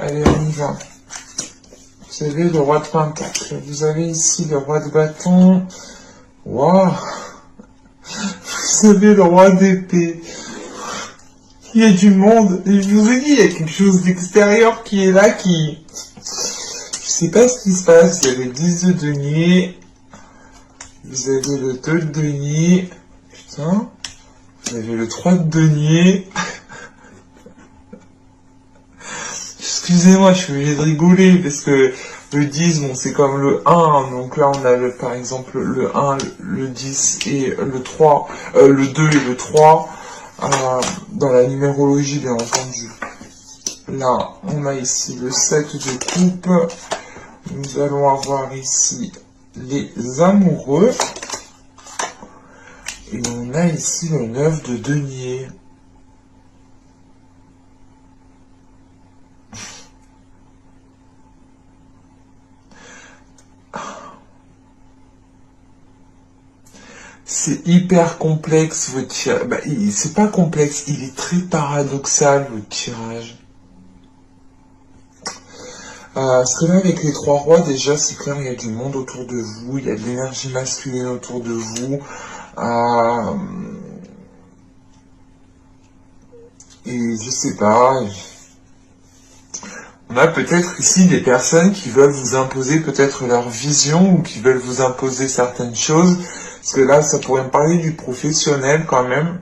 Allez, on y va. Vous avez le roi de pentacle. Vous avez ici le roi de bâton. Waouh. Vous avez le roi d'épée. Il y a du monde. Et je vous ai dit, il y a quelque chose d'extérieur qui est là, qui... Je sais pas ce qui se passe. Il y a le 10 de denier. Vous avez le 2 de denier. Putain. Vous avez le 3 de denier. Excusez-moi, je suis obligé de rigoler parce que le 10, bon, c'est comme le 1. Donc là, on a par exemple le 1, le 10 et le 3, le 2 et le 3 dans la numérologie, bien entendu. Là, on a ici le 7 de coupe. Nous allons avoir ici les amoureux. Et on a ici le 9 de denier. C'est hyper complexe votre tirage. Bah, c'est pas complexe, il est très paradoxal votre tirage. Parce que là, avec les 3 rois, déjà, c'est clair, il y a du monde autour de vous, il y a de l'énergie masculine autour de vous. Et je sais pas, on a peut-être ici des personnes qui veulent vous imposer peut-être leur vision ou qui veulent vous imposer certaines choses. Parce que là, ça pourrait me parler du professionnel quand même.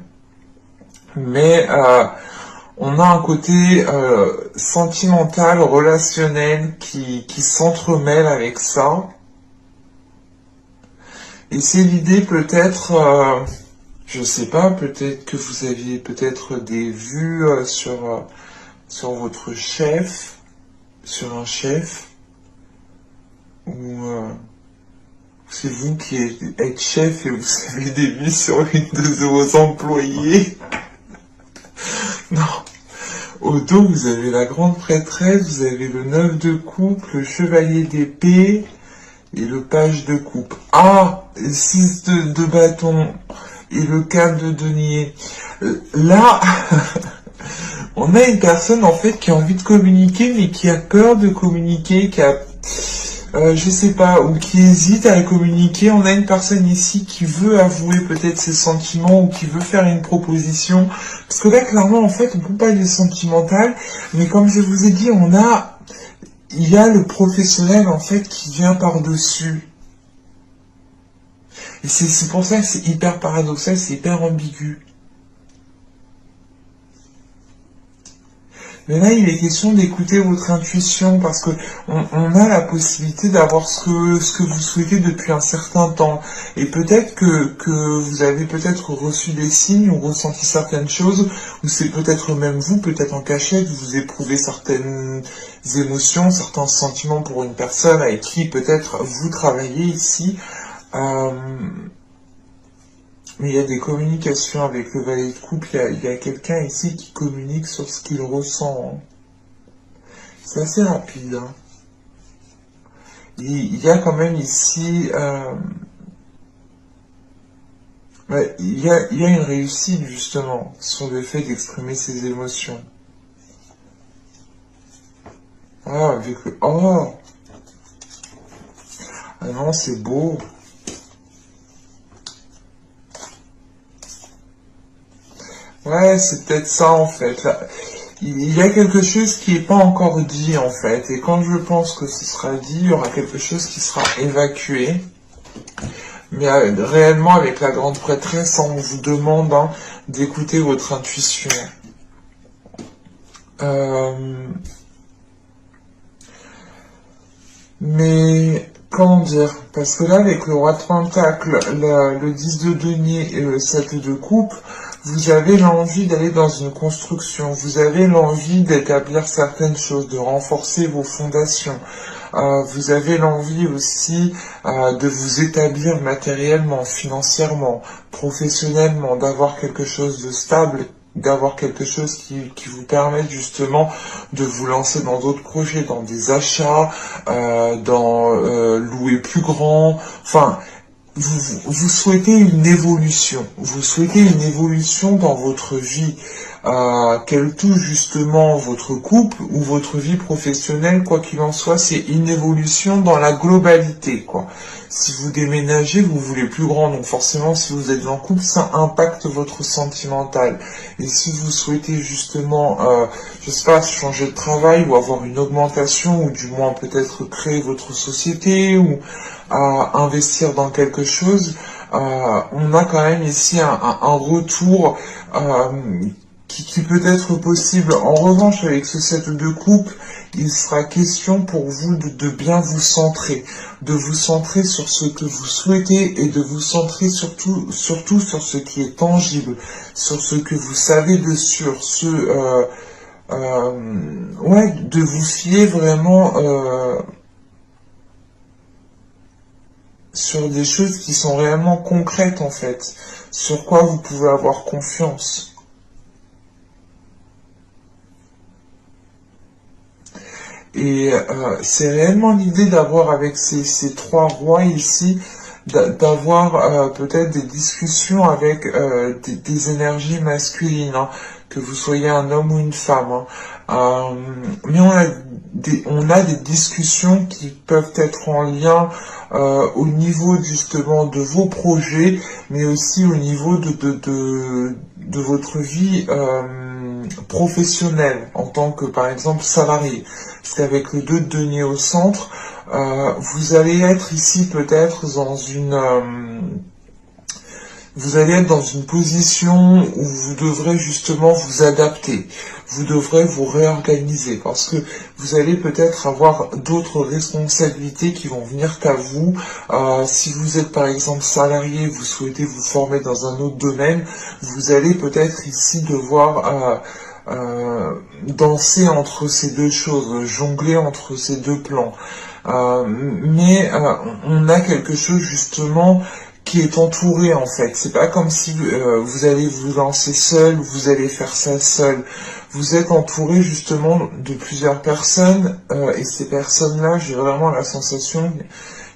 Mais on a un côté sentimental, relationnel qui s'entremêle avec ça. Et c'est l'idée peut-être, je sais pas, peut-être que vous aviez peut-être des vues sur votre chef, sur un chef, ou c'est vous qui êtes chef et vous avez des vues sur une de vos employés. Non. Au dos, vous avez la grande prêtresse, vous avez le 9 de coupe, le chevalier d'épée et le page de coupe. Ah, le 6 de bâton et le 4 de denier. Là, on a une personne en fait qui a envie de communiquer mais qui a peur de communiquer, qui a... je sais pas, ou qui hésite à communiquer. On a une personne ici qui veut avouer peut-être ses sentiments ou qui veut faire une proposition. Parce que là, clairement, en fait, on peut pas aller sentimental, mais comme je vous ai dit, il y a le professionnel, en fait, qui vient par-dessus. Et c'est pour ça que c'est hyper paradoxal, c'est hyper ambigu. Mais là, il est question d'écouter votre intuition parce que on a la possibilité d'avoir ce que vous souhaitez depuis un certain temps. Et peut-être que vous avez peut-être reçu des signes ou ressenti certaines choses, ou c'est peut-être même vous, peut-être en cachette, vous éprouvez certaines émotions, certains sentiments pour une personne avec qui peut-être vous travaillez ici. Mais il y a des communications avec le valet de coupe, il y a quelqu'un ici qui communique sur ce qu'il ressent. Hein. C'est assez rapide. Hein. Il y a quand même ici... il y a une réussite justement sur le fait d'exprimer ses émotions. Ah, avec le... Oh ah non, c'est beau. Ouais, c'est peut-être ça en fait. Là, il y a quelque chose qui n'est pas encore dit en fait. Et quand je pense que ce sera dit, il y aura quelque chose qui sera évacué. Mais réellement, avec la grande prêtresse, on vous demande d'écouter votre intuition. Mais, comment dire? Parce que là, avec le roi de pentacle, le 10 de denier et le 7 de coupe, vous avez l'envie d'aller dans une construction, vous avez l'envie d'établir certaines choses, de renforcer vos fondations. Vous avez l'envie aussi de vous établir matériellement, financièrement, professionnellement, d'avoir quelque chose de stable, d'avoir quelque chose qui vous permette justement de vous lancer dans d'autres projets, dans des achats, dans louer plus grand, enfin... Vous souhaitez une évolution. Vous souhaitez une évolution dans votre vie. qu'elle touche justement votre couple ou votre vie professionnelle, quoi qu'il en soit, c'est une évolution dans la globalité, quoi. Si vous déménagez, vous voulez plus grand, donc forcément, si vous êtes en couple, ça impacte votre sentimental. Et si vous souhaitez justement, je sais pas, changer de travail ou avoir une augmentation, ou du moins peut-être créer votre société, ou investir dans quelque chose, on a quand même ici un retour qui peut être possible. En revanche, avec ce set de coupe, il sera question pour vous de bien vous centrer, de vous centrer sur ce que vous souhaitez et de vous centrer surtout sur ce qui est tangible, sur ce que vous savez de sûr, ouais, de vous fier vraiment sur des choses qui sont réellement concrètes en fait, sur quoi vous pouvez avoir confiance. Et c'est réellement l'idée d'avoir avec ces trois rois ici, d'avoir peut-être des discussions avec des énergies masculines, hein, que vous soyez un homme ou une femme. Hein. Mais on a des discussions qui peuvent être en lien au niveau justement de vos projets, mais aussi au niveau de votre vie professionnelle en tant que par exemple salarié. Parce qu'avec le 2 de denier au centre, vous allez être ici peut-être dans vous allez être dans une position où vous devrez justement vous adapter, vous devrez vous réorganiser parce que vous allez peut-être avoir d'autres responsabilités qui vont venir à vous. Si vous êtes par exemple salarié, vous souhaitez vous former dans un autre domaine, vous allez peut-être ici devoir danser entre ces deux choses, jongler entre ces deux plans. Mais on a quelque chose justement qui est entouré en fait. C'est pas comme si vous allez vous lancer seul, vous allez faire ça seul. Vous êtes entouré justement de plusieurs personnes et ces personnes-là, j'ai vraiment la sensation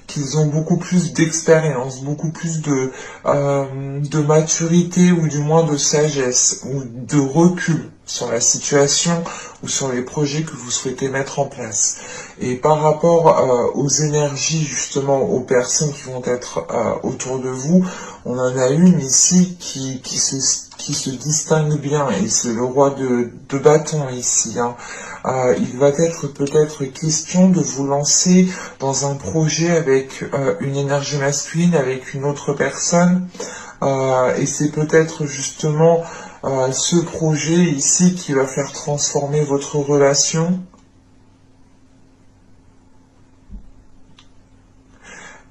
qu'ils ont beaucoup plus d'expérience, beaucoup plus de maturité ou du moins de sagesse ou de recul sur la situation ou sur les projets que vous souhaitez mettre en place. Et par rapport aux énergies, justement, aux personnes qui vont être autour de vous, on en a une ici qui se distingue bien, et c'est le roi de bâton ici. Hein. Il va être peut-être question de vous lancer dans un projet avec une énergie masculine, avec une autre personne, et c'est peut-être justement ce projet ici qui va faire transformer votre relation.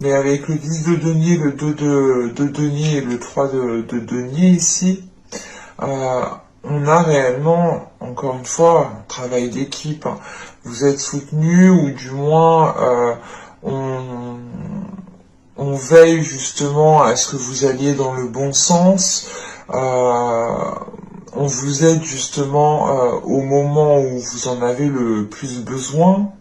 Mais avec le 10 de denier, le 2 de denier et le 3 de denier ici, on a réellement, encore une fois, un travail d'équipe. Hein. Vous êtes soutenu ou du moins on veille justement à ce que vous alliez dans le bon sens. On vous aide justement au moment où vous en avez le plus besoin.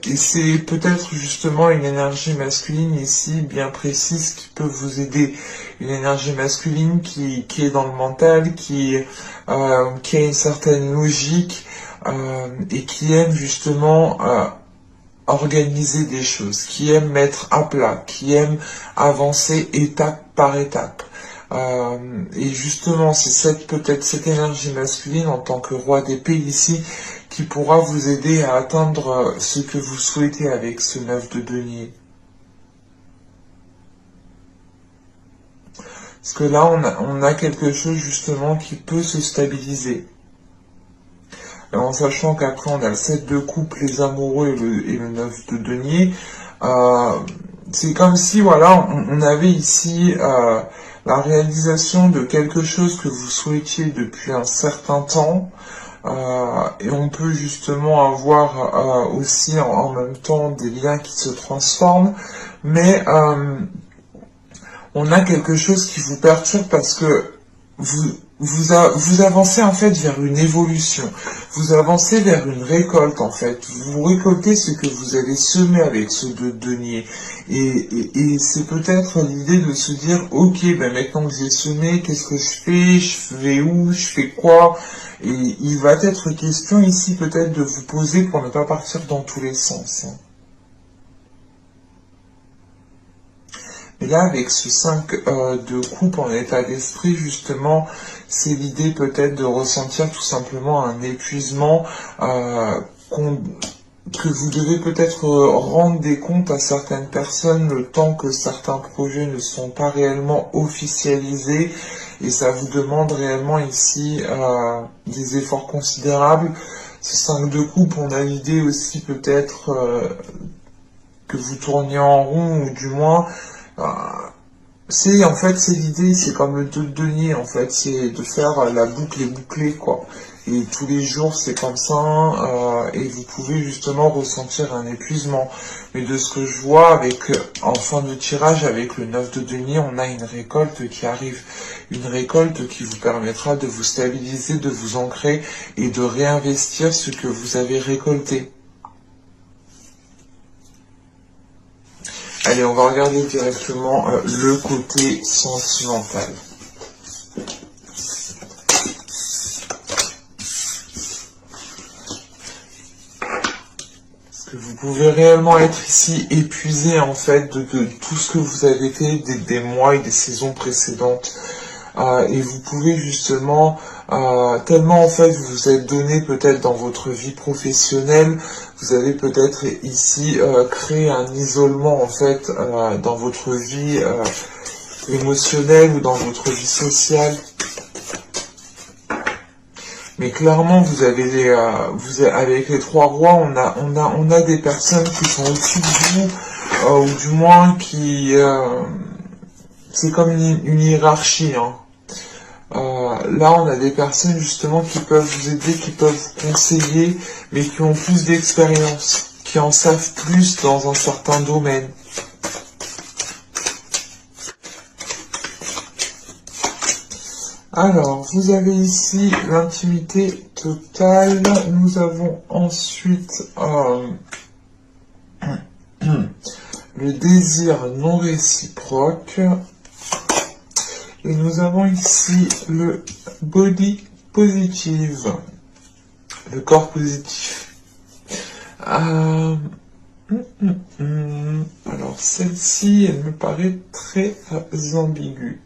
Et c'est peut-être justement une énergie masculine ici bien précise qui peut vous aider. Une énergie masculine qui est dans le mental, qui a une certaine logique et qui aime justement organiser des choses, qui aime mettre à plat, qui aime avancer étape par étape. Et justement, c'est peut-être cette énergie masculine en tant que roi d'épée ici qui pourra vous aider à atteindre ce que vous souhaitez avec ce 9 de denier. Parce que là, on a quelque chose justement qui peut se stabiliser. En sachant qu'après, on a le 7 de coupe, les amoureux et le 9 de denier. C'est comme si, voilà, on avait ici la réalisation de quelque chose que vous souhaitiez depuis un certain temps. Et on peut justement avoir aussi en même temps des liens qui se transforment. Mais on a quelque chose qui vous perturbe parce que vous avancez en fait vers une évolution, vous avancez vers une récolte en fait, vous récoltez ce que vous avez semé avec ce deux deniers, et c'est peut-être l'idée de se dire, ok, ben maintenant que j'ai semé, qu'est-ce que je vais où, je fais quoi, et il va être question ici peut-être de vous poser pour ne pas partir dans tous les sens, hein. Et là, avec ce 5 de coupe en état d'esprit, justement, c'est l'idée peut-être de ressentir tout simplement un épuisement, que vous devez peut-être rendre des comptes à certaines personnes le temps que certains projets ne sont pas réellement officialisés, et ça vous demande réellement ici des efforts considérables. Ce 5 de coupe, on a l'idée aussi peut-être que vous tourniez en rond, ou du moins euh, c'est en fait c'est l'idée, c'est comme le deux denier en fait, c'est de faire la boucle et boucler quoi. Et tous les jours c'est comme ça, et vous pouvez justement ressentir un épuisement. Mais de ce que je vois avec en fin de tirage avec le 9 de denier, on a une récolte qui arrive, une récolte qui vous permettra de vous stabiliser, de vous ancrer et de réinvestir ce que vous avez récolté. Allez, on va regarder directement le côté sentimental. Parce que vous pouvez réellement être ici épuisé en fait de tout ce que vous avez fait des mois et des saisons précédentes. Et vous pouvez justement, tellement en fait vous vous êtes donné peut-être dans votre vie professionnelle, vous avez peut-être ici créé un isolement en fait dans votre vie émotionnelle ou dans votre vie sociale. Mais clairement, vous avez avec les trois rois, on a des personnes qui sont au-dessus de vous, ou du moins qui, c'est comme une hiérarchie, hein. Là, on a des personnes justement qui peuvent vous aider, qui peuvent vous conseiller, mais qui ont plus d'expérience, qui en savent plus dans un certain domaine. Alors, vous avez ici l'intimité totale. Nous avons ensuite le désir non réciproque. Et nous avons ici le body positive, le corps positif. Alors celle-ci, elle me paraît très ambiguë.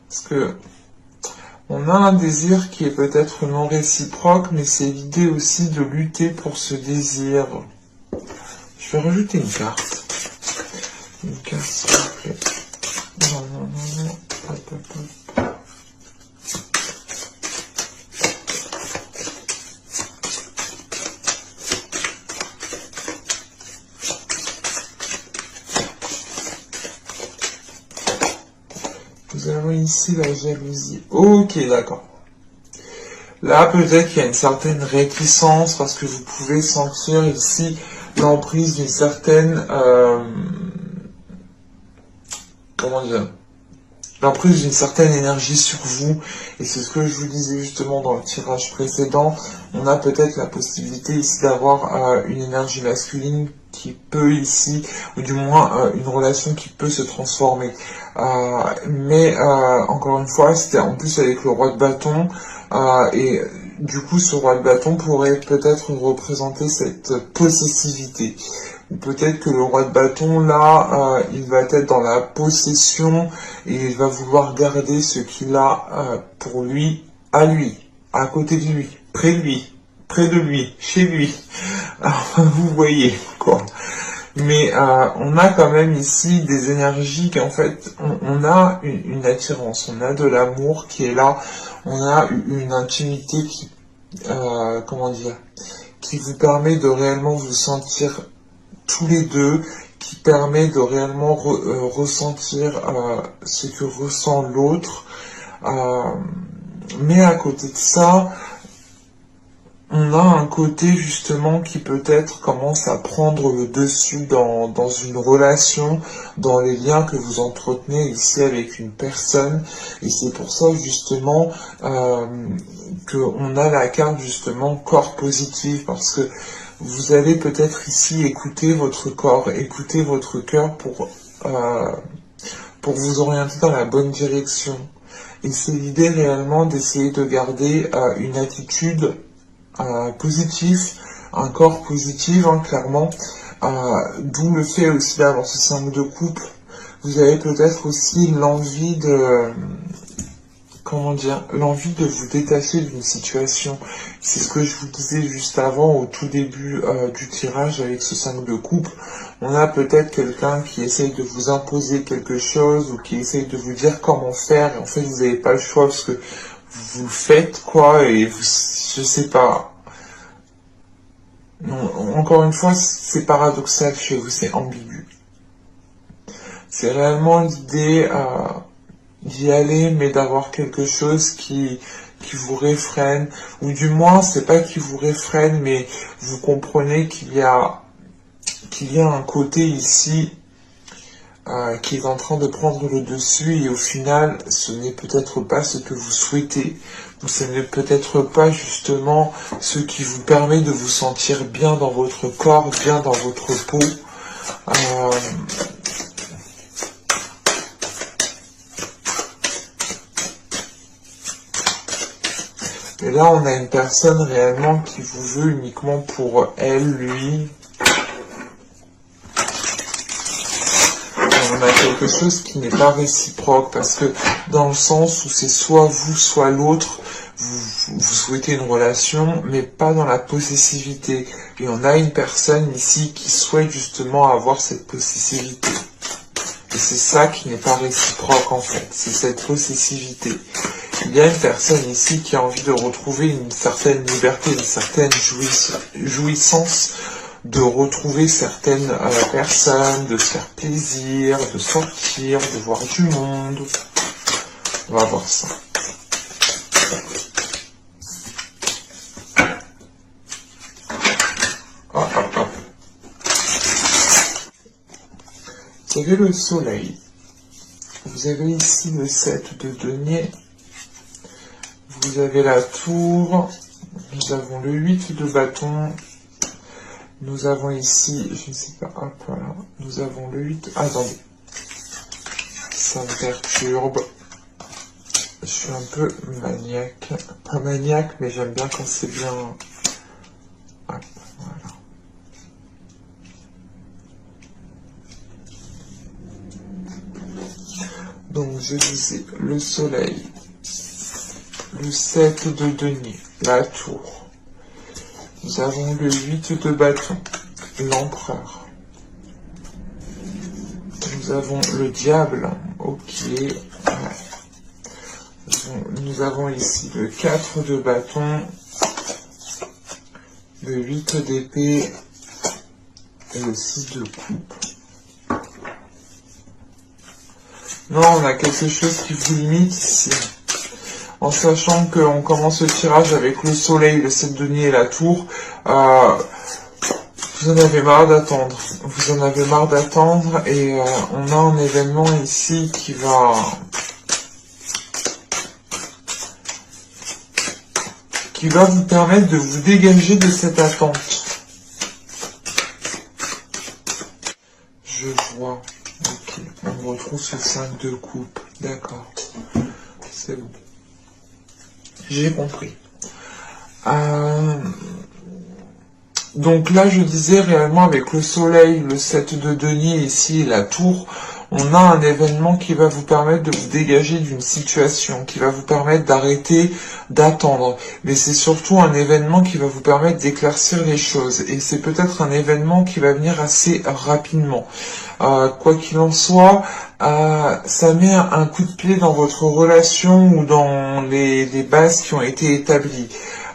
Parce que on a un désir qui est peut-être non réciproque, mais c'est l'idée aussi de lutter pour ce désir. Je vais rajouter une carte. Une carte, s'il vous plaît. Non. Hop. Nous avons ici la jalousie. Ok, d'accord. Là, peut-être qu'il y a une certaine réticence parce que vous pouvez sentir ici l'emprise d'une certaine comment dire, l'emprise d'une certaine énergie sur vous, et c'est ce que je vous disais justement dans le tirage précédent. On a peut-être la possibilité ici d'avoir une énergie masculine qui peut ici, ou du moins une relation qui peut se transformer. Mais encore une fois, c'était en plus avec le roi de bâton, et du coup ce roi de bâton pourrait peut-être représenter cette possessivité. Ou peut-être que le roi de bâton, là, il va être dans la possession et il va vouloir garder ce qu'il a pour lui, à côté de lui, près de lui, chez lui. Vous voyez, quoi. Mais on a quand même ici des énergies qui, en fait, on a une attirance, on a de l'amour qui est là, on a une intimité qui, comment dire, qui vous permet de réellement vous sentir tous les deux, qui permet de réellement ressentir ce que ressent l'autre. Mais à côté de ça, on a un côté justement qui peut-être commence à prendre le dessus dans une relation, dans les liens que vous entretenez ici avec une personne. Et c'est pour ça justement qu'on a la carte justement corps positif, parce que vous allez peut-être ici écouter votre corps, écouter votre cœur pour vous orienter dans la bonne direction. Et c'est l'idée réellement d'essayer de garder une attitude positif, un corps positif, hein, clairement, d'où le fait aussi d'avoir ce 5 de coupe. Vous avez peut-être aussi l'envie de, comment dire, l'envie de vous détacher d'une situation. C'est ce que je vous disais juste avant, au tout début du tirage avec ce 5 de coupe. On a peut-être quelqu'un qui essaye de vous imposer quelque chose ou qui essaye de vous dire comment faire, et en fait vous n'avez pas le choix parce que vous le faites, quoi, et vous, je sais pas. Non, encore une fois, c'est paradoxal chez vous, c'est ambigu. C'est réellement l'idée d'y aller, mais d'avoir quelque chose qui vous réfrène, ou du moins, c'est pas qui vous réfrène, mais vous comprenez qu'il y a un côté ici qui est en train de prendre le dessus, et au final, ce n'est peut-être pas ce que vous souhaitez, ou ce n'est peut-être pas justement ce qui vous permet de vous sentir bien dans votre corps, bien dans votre peau. Et là, on a une personne réellement qui vous veut uniquement pour elle, lui. On a quelque chose qui n'est pas réciproque, parce que dans le sens où c'est soit vous, soit l'autre, vous souhaitez une relation, mais pas dans la possessivité. Et on a une personne ici qui souhaite justement avoir cette possessivité. Et c'est ça qui n'est pas réciproque en fait, c'est cette possessivité. Il y a une personne ici qui a envie de retrouver une certaine liberté, une certaine jouissance, de retrouver certaines personnes, de se faire plaisir, de sortir, de voir du monde. On va voir ça. Hop, hop, hop. Vous avez le soleil. Vous avez ici le 7 de denier. Vous avez la tour. Nous avons le 8 de bâton. Nous avons ici, je ne sais pas, hop, voilà. Nous avons le 8. Attendez. Ça me perturbe. Je suis un peu maniaque. Pas maniaque, mais j'aime bien quand c'est bien. Hop, voilà. Donc, je disais le soleil, le 7 de denier, la tour. Nous avons le 8 de bâton, l'empereur. Nous avons le diable, ok. Nous avons ici le 4 de bâton, le 8 d'épée et le 6 de coupe. Non, on a quelque chose qui vous limite ici. En sachant qu'on commence le tirage avec le soleil, le 7 de denier et la tour, vous en avez marre d'attendre. Vous en avez marre d'attendre et on a un événement ici qui va vous permettre de vous dégager de cette attente. Je vois. Ok, on retrouve ce 5 de coupe. D'accord. C'est bon. J'ai compris. Donc là, je disais réellement avec le soleil, le 7 de denier ici et la tour, on a un événement qui va vous permettre de vous dégager d'une situation, qui va vous permettre d'arrêter d'attendre. Mais c'est surtout un événement qui va vous permettre d'éclaircir les choses. Et c'est peut-être un événement qui va venir assez rapidement. Quoi qu'il en soit, ça met un coup de pied dans votre relation ou dans les bases qui ont été établies.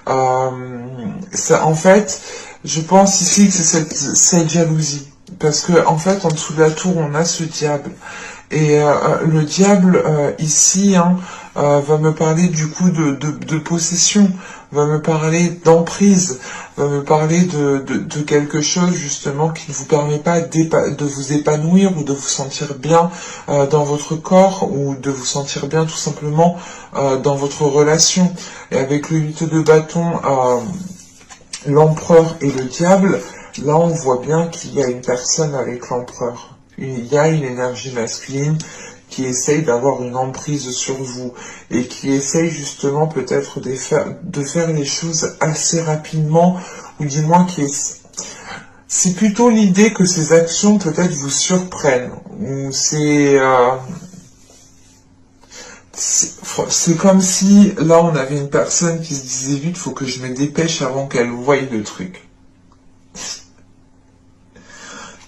Ça, en fait, je pense ici que c'est cette jalousie. Parce que, en fait, en dessous de la tour, on a ce diable. Et le diable, ici, hein, va me parler du coup de possession, va me parler d'emprise, va me parler de quelque chose justement qui ne vous permet pas de vous épanouir ou de vous sentir bien dans votre corps ou de vous sentir bien tout simplement dans votre relation. Et avec le 8 de bâton, l'empereur et le diable, là on voit bien qu'il y a une personne avec l'empereur. Il y a une énergie masculine qui essaye d'avoir une emprise sur vous et qui essaye justement peut-être de faire les choses assez rapidement, ou du moins c'est plutôt l'idée que ces actions peut-être vous surprennent, ou c'est comme si là on avait une personne qui se disait vite, faut que je me dépêche avant qu'elle voie le truc.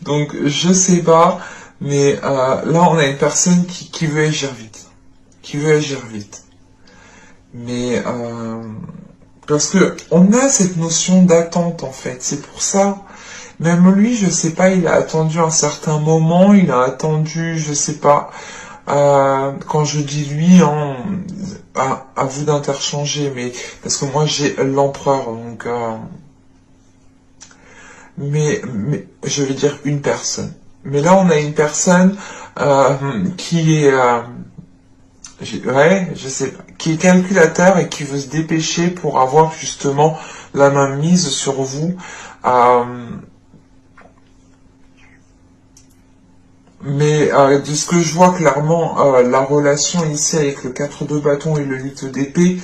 Donc je sais pas, mais là on a une personne qui veut agir vite, mais parce que on a cette notion d'attente en fait, c'est pour ça. Même lui, je sais pas, il a attendu un certain moment, il a attendu, je sais pas. Quand je dis lui, hein, à vous d'interchanger, mais parce que moi j'ai l'empereur, donc mais je vais dire une personne. Mais là, on a une personne qui est, ouais, je sais pas, qui est calculateur et qui veut se dépêcher pour avoir justement la main mise sur vous. Mais de ce que je vois clairement, la relation ici avec le 4 de bâton et le 8 d'épée,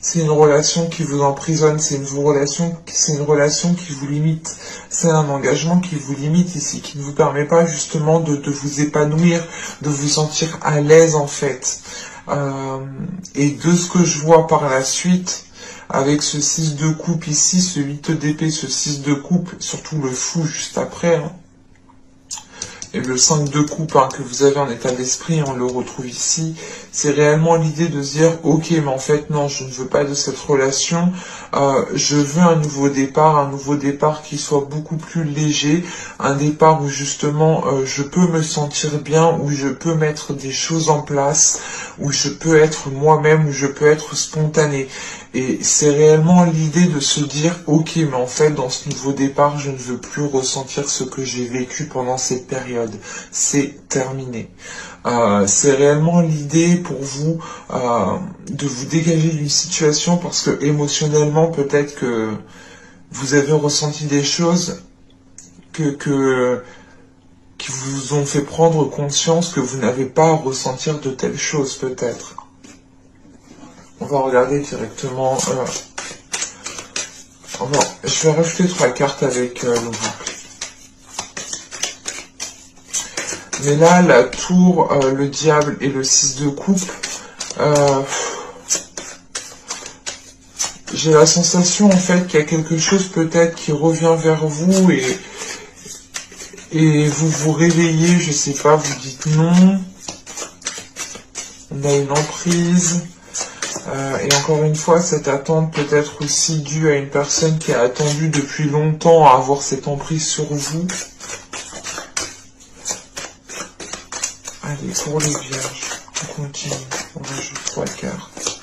c'est une relation qui vous emprisonne, c'est une relation qui vous limite. C'est un engagement qui vous limite ici, qui ne vous permet pas justement de vous épanouir, de vous sentir à l'aise en fait. Et de ce que je vois par la suite, avec ce 6 de coupe ici, ce 8 d'épée, ce 6 de coupe, surtout le fou juste après, hein, et le 5 de coupe hein, que vous avez en état d'esprit, on le retrouve ici, c'est réellement l'idée de se dire, ok, mais en fait, non, je ne veux pas de cette relation, je veux un nouveau départ qui soit beaucoup plus léger, un départ où justement je peux me sentir bien, où je peux mettre des choses en place, où je peux être moi-même, où je peux être spontané. Et c'est réellement l'idée de se dire, ok, mais en fait, dans ce nouveau départ, je ne veux plus ressentir ce que j'ai vécu pendant cette période. C'est terminé. C'est réellement l'idée pour vous de vous dégager d'une situation parce que émotionnellement, peut-être que vous avez ressenti des choses qui vous ont fait prendre conscience que vous n'avez pas à ressentir de telles choses, peut-être. On va regarder directement. Je vais rajouter 3 cartes avec l'oracle. Mais là, la tour, le diable et le 6 de coupe, j'ai la sensation en fait qu'il y a quelque chose peut-être qui revient vers vous et vous vous réveillez, je sais pas, vous dites non. On a une emprise. Et encore une fois, cette attente peut être aussi due à une personne qui a attendu depuis longtemps à avoir cette emprise sur vous. Allez, pour les vierges, on continue, on rajoute 3 cartes.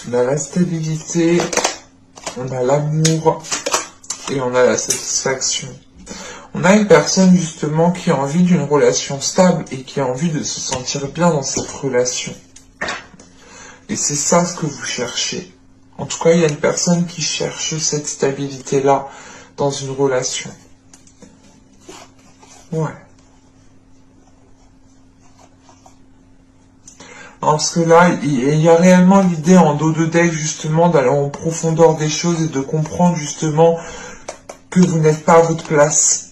On a la stabilité, on a l'amour et on a la satisfaction. On a une personne justement qui a envie d'une relation stable et qui a envie de se sentir bien dans cette relation. Et c'est ça ce que vous cherchez. En tout cas, il y a une personne qui cherche cette stabilité-là dans une relation. Ouais. Parce que là, il y a réellement l'idée en dos de deck justement d'aller en profondeur des choses et de comprendre justement que vous n'êtes pas à votre place.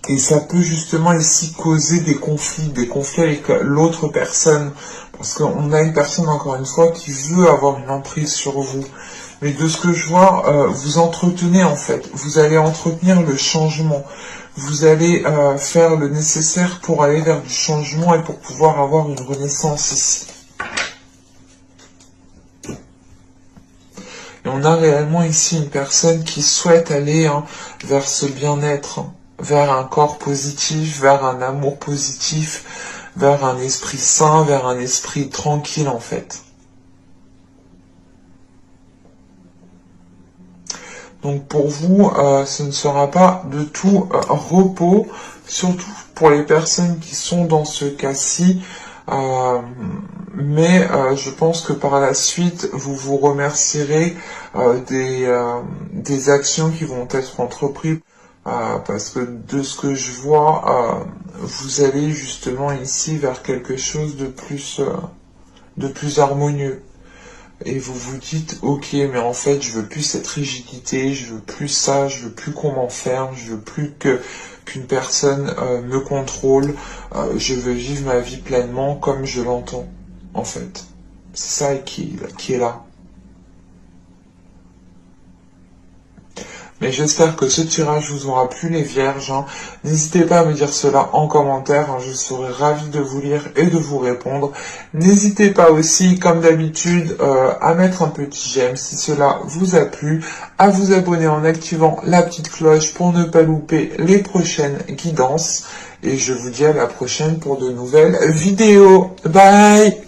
Et ça peut justement ici causer des conflits avec l'autre personne. Parce qu'on a une personne, encore une fois, qui veut avoir une emprise sur vous. Mais de ce que je vois, vous entretenez en fait. Vous allez entretenir le changement. Vous allez faire le nécessaire pour aller vers du changement et pour pouvoir avoir une renaissance ici. Et on a réellement ici une personne qui souhaite aller vers ce bien-être. vers un corps positif, vers un amour positif, vers un esprit sain, vers un esprit tranquille en fait. Donc pour vous, ce ne sera pas de tout repos, surtout pour les personnes qui sont dans ce cas-ci. Mais je pense que par la suite, vous vous remercierez des actions qui vont être entreprises. Parce que de ce que je vois, vous allez justement ici vers quelque chose de plus harmonieux. Et vous vous dites, ok, mais en fait, je veux plus cette rigidité, je veux plus ça, je veux plus qu'on m'enferme, je veux plus qu'une personne me contrôle, je veux vivre ma vie pleinement comme je l'entends, en fait. C'est ça qui est là. Mais j'espère que ce tirage vous aura plu les vierges. Hein. N'hésitez pas à me dire cela en commentaire. Hein. Je serai ravie de vous lire et de vous répondre. N'hésitez pas aussi, comme d'habitude, à mettre un petit j'aime si cela vous a plu, à vous abonner en activant la petite cloche pour ne pas louper les prochaines guidances. Et je vous dis à la prochaine pour de nouvelles vidéos. Bye!